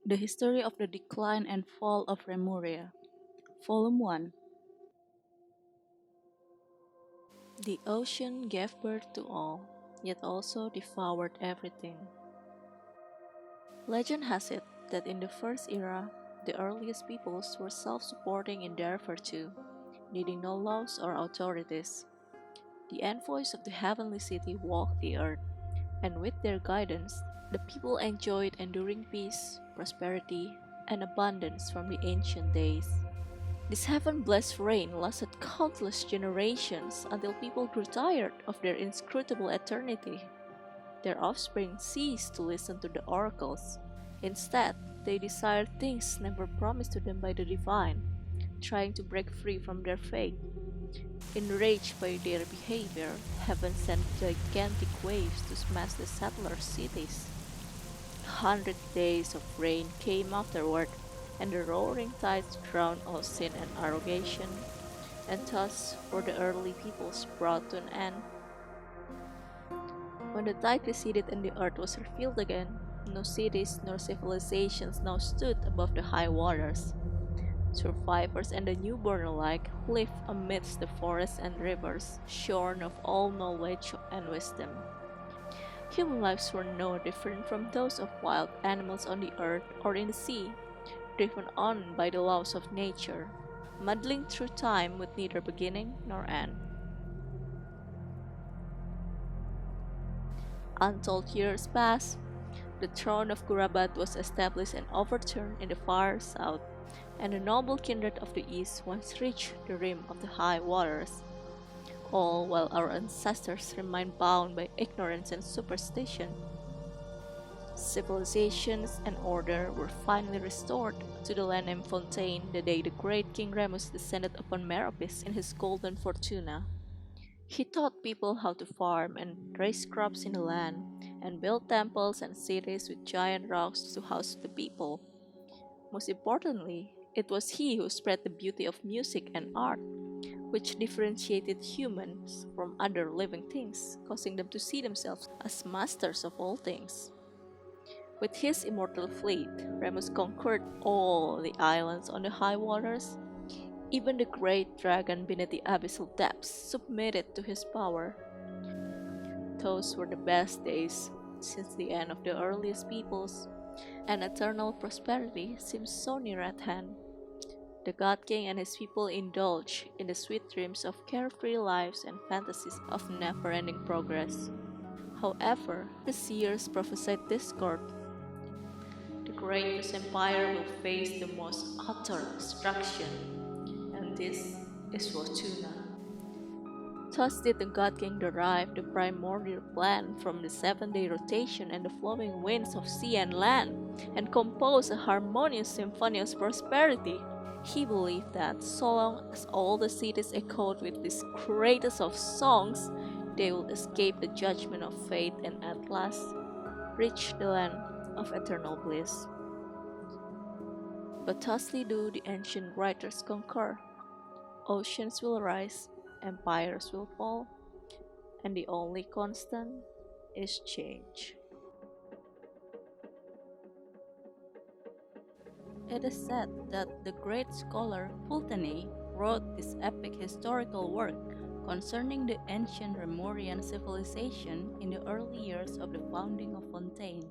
The History of the Decline and Fall of Remuria, Volume 1. The ocean gave birth to all, yet also devoured everything. Legend has it that in the first era, the earliest peoples were self-supporting in their virtue, needing no laws or authorities. The envoys of the heavenly city walked the earth, and with their guidance, the people enjoyed enduring peace, prosperity, and abundance from the ancient days. This heaven-blessed reign lasted countless generations until people grew tired of their inscrutable eternity. Their offspring ceased to listen to the oracles. Instead, they desired things never promised to them by the divine, trying to break free from their fate. Enraged by their behavior, heaven sent gigantic waves to smash the settlers' cities. 100 days of rain came afterward, and the roaring tides drowned all sin and arrogation, and thus were the early peoples brought to an end. When the tide receded and the earth was refilled again, no cities nor civilizations now stood above the high waters. Survivors and the newborn alike lived amidst the forests and rivers, shorn of all knowledge and wisdom. Human lives were no different from those of wild animals on the earth or in the sea, driven on by the laws of nature, muddling through time with neither beginning nor end. Untold years passed, the throne of Gurabat was established and overturned in the far south, and the noble kindred of the east once reached the rim of the high waters, all while our ancestors remained bound by ignorance and superstition. Civilizations and order were finally restored to the land named Fontaine the day the great King Remus descended upon Meropis in his golden fortuna. He taught people how to farm and raise crops in the land, and build temples and cities with giant rocks to house the people. Most importantly, it was he who spread the beauty of music and art, which differentiated humans from other living things, causing them to see themselves as masters of all things. With his immortal fleet, Remus conquered all the islands on the high waters. Even the great dragon beneath the abyssal depths submitted to his power. Those were the best days since the end of the earliest peoples, and eternal prosperity seems so near at hand. The God King and his people indulge in the sweet dreams of carefree lives and fantasies of never-ending progress. However, the seers prophesied discord. The greatest empire will face the most utter destruction, and this is Fortuna. Thus did the God King derive the primordial plan from the 7-day rotation and the flowing winds of sea and land, and compose a harmonious symphony of prosperity. He believed that so long as all the cities echoed with this greatest of songs, they would escape the judgment of fate and at last reach the land of eternal bliss. But thusly do the ancient writers concur. Oceans will rise, empires will fall, and the only constant is change. It is said that the great scholar HYWenHei wrote this epic historical work concerning the ancient Remurian civilization in the early years of the founding of Fontaine.